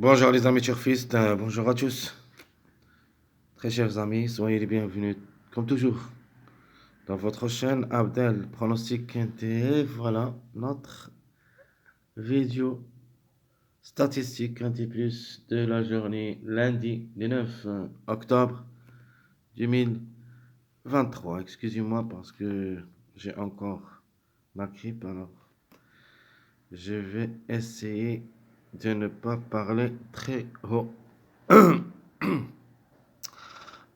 Bonjour les amis turfistes, bonjour à tous. Très chers amis, soyez les bienvenus, comme toujours, dans votre chaîne Abdel Pronostic Quintet. Voilà notre vidéo statistique Quintet Plus de la journée lundi du 9 octobre 2023. Excusez-moi parce que j'ai encore ma grippe, alors je vais essayer de ne pas parler très haut.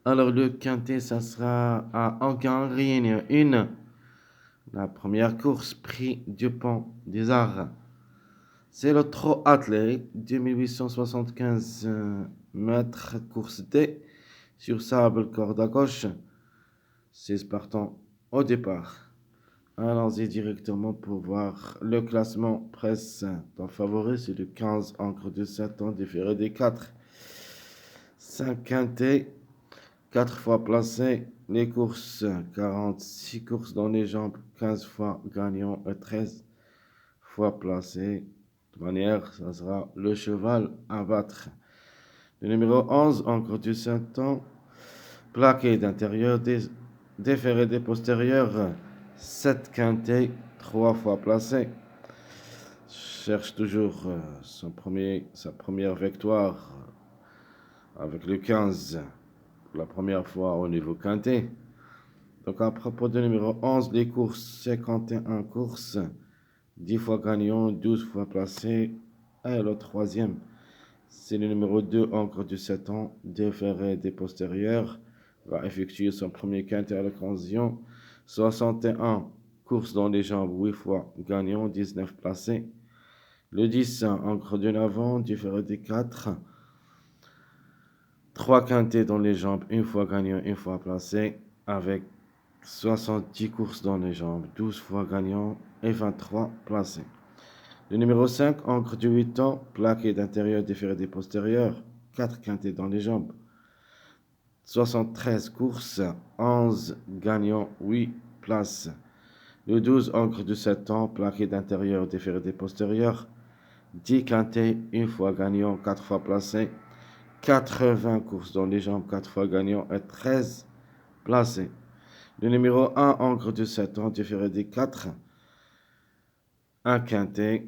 Alors, le quintet, ça sera à Anquin-Réunion 1. La première course, prix du Pont des Arts. C'est le trot attelé, 2875 mètres, course D, sur sable, corde à gauche. 6 partants au départ. Allons-y directement pour voir le classement presse. Ton favori, c'est le 15, encre de 7 ans, différé des 4. 5 quintet. 4 fois placé, les courses, 46 courses dans les jambes, 15 fois gagnant et 13 fois placé. De toute manière, ça sera le cheval à battre. Le numéro 11, encore du 7 ans, plaqué d'intérieur, déféré des postérieurs, 7 quintés, 3 fois placé. Cherche toujours sa première victoire avec le 15, la première fois au niveau quinté. Donc, à propos du numéro 11, les courses, 51 courses, 10 fois gagnant, 12 fois placé. Et le troisième, c'est le numéro 2, encore du 7 ans, déféré des postérieurs, va effectuer son premier quintet à l'occasion. 61 courses dans les jambes, 8 fois gagnant, 19 placé. Le 10, encre de l'avant, différé des 4. 3 quintets dans les jambes, 1 fois gagnant, 1 fois placé, avec 70 courses dans les jambes, 12 fois gagnant et 23 placés. Le numéro 5, encre du 8 ans, plaqué d'intérieur, différé des postérieurs, 4 quintets dans les jambes, 73 courses, 11 gagnants, 8 places. Le 12, encre de 7 ans, plaqué d'intérieur, différé des postérieurs, 10 quintets, 1 fois gagnant, 4 fois placé, 80 courses dans les jambes, 4 fois gagnant et 13 placés. Le numéro 1, encre de 7 ans, différé des 4. Un quintet.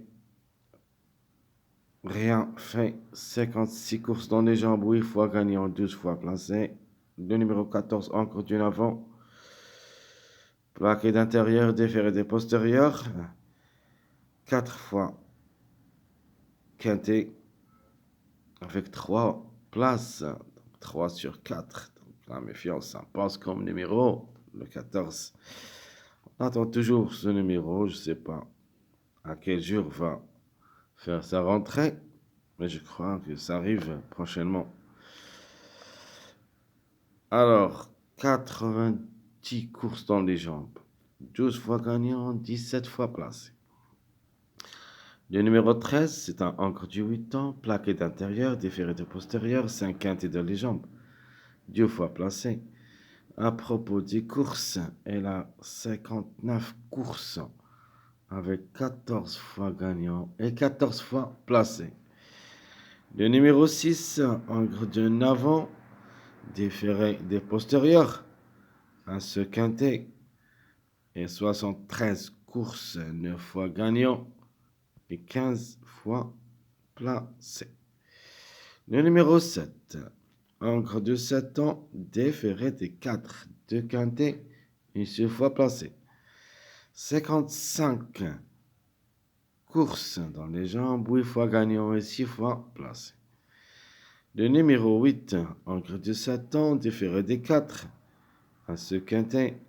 Rien fait. 56 courses dans les jambes, 8 fois gagnant, 12 fois placé. Le numéro 14, encre d'une avant. Plaqué d'intérieur, déféré des postérieurs. 4 fois quintet. Avec 3 places. 3 sur 4. Donc, la méfiance s'impose comme numéro. Le 14. On attend toujours ce numéro. Je ne sais pas à quel jour va faire sa rentrée, mais je crois que ça arrive prochainement. Alors, 90 courses dans les jambes, 12 fois gagnant, 17 fois placé. Le numéro 13, c'est un encre du 8 ans, plaqué d'intérieur, déféré de postérieur, 5 quintés dans les jambes, 2 fois placé. À propos des courses, elle a 59 courses avec 14 fois gagnant et 14 fois placé. Le numéro 6, encre d'un avant, déféré des postérieurs, un ce quintet et 73 courses, 9 fois gagnant et 15 fois placé. Le numéro 7, encre de 7 ans, déféré des 4, 2 quintets, une seule fois placé. 55 courses dans les jambes, 8 fois gagnant et 6 fois placé. Le numéro 8, encre de 7 ans, déféré des 4, un ce quintet,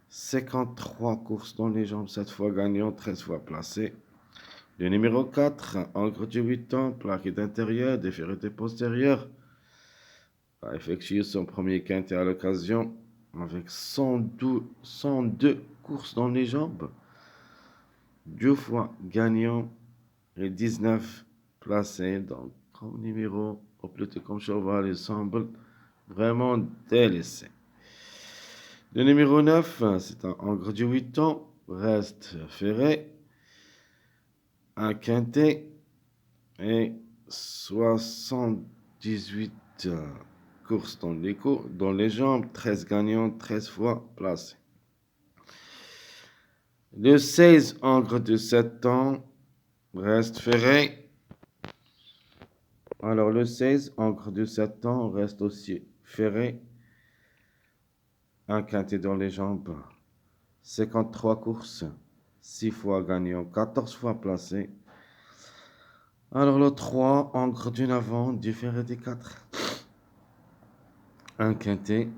53 courses dans les jambes, 7 fois gagnant, 13 fois placé. Le numéro 4, encre de 8 ans, plaqué d'intérieur, déféré des postérieurs, a effectué son premier quintet à l'occasion avec 102 courses dans les jambes, 2 fois gagnant et 19 placés. Donc, comme numéro, ou plutôt comme cheval, il semble vraiment délaissé. Le numéro 9, c'est un encre de 8 ans, reste ferré, un quintet et 78 courses dans les jambes, 13 gagnants, 13 fois placés. Le 16 Angre de 7 ans reste ferré. Alors le 16 Angre de 7 ans reste aussi ferré. Un quintet dans les jambes, 53 courses, 6 fois gagnant, 14 fois placé. Alors le 3 Angre d'une avant, différé des 4. Un quintet,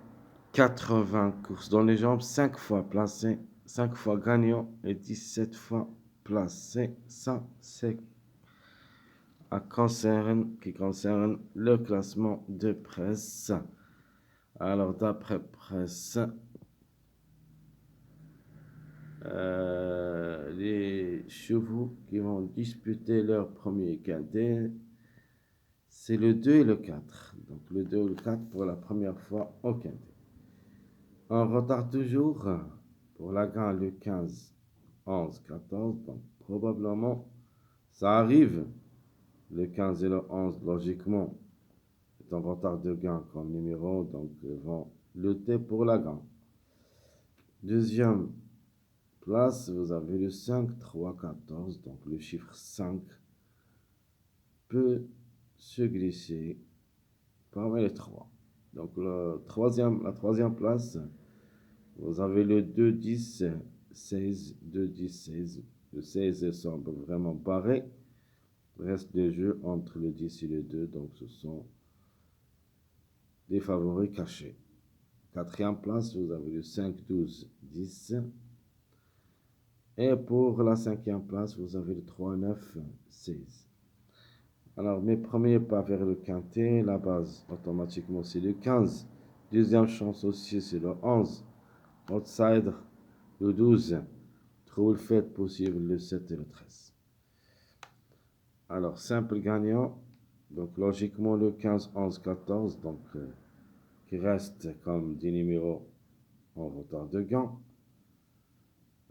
80 courses dans les jambes, 5 fois placé, 5 fois gagnant et 17 fois placé. Ça, c'est qui concerne le classement de presse. Alors, d'après presse, les chevaux qui vont disputer leur premier quintet, c'est le 2 et le 4. Donc, le 2 et le 4 pour la première fois au quintet. On retarde toujours pour la gagne le 15, 11, 14. Donc, probablement, ça arrive. Le 15 et le 11, logiquement, est en retard de gain comme numéro, donc vont lutter pour la gagne. Deuxième place, vous avez le 5, 3, 14. Donc, le chiffre 5 peut se glisser parmi les 3. Donc, la troisième place, vous avez le 2, 10, 16, 2, 10, 16. Le 16 semble vraiment barré. Reste des jeux entre le 10 et le 2, donc ce sont des favoris cachés. Quatrième place, vous avez le 5, 12, 10. Et pour la cinquième place, vous avez le 3, 9, 16. Alors, mes premiers pas vers le quintet, la base, automatiquement, c'est le 15. Deuxième chance aussi, c'est le 11. Outsider, le 12. Trou le fait possible, le 7 et le 13. Alors, simple gagnant. Donc, logiquement, le 15, 11, 14. Donc, qui reste comme des numéros en retard de gain.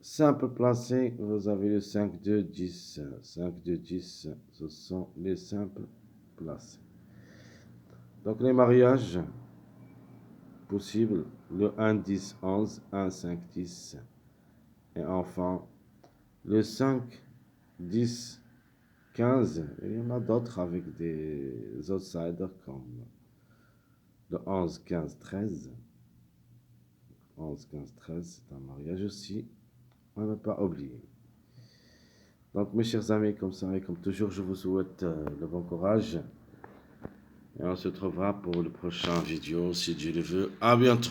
Simple placé, vous avez le 5, 2, 10. 5, 2, 10, ce sont les simples placés. Donc, les mariages possibles, le 1, 10, 11, 1, 5, 10. Et enfin, le 5, 10, 15. Et il y en a d'autres avec des outsiders comme le 11, 15, 13. 11, 15, 13, c'est un mariage aussi. On ne pas oublier. Donc, mes chers amis, comme ça et comme toujours, je vous souhaite le bon courage. Et on se retrouvera pour le prochain vidéo, si Dieu le veut. À bientôt.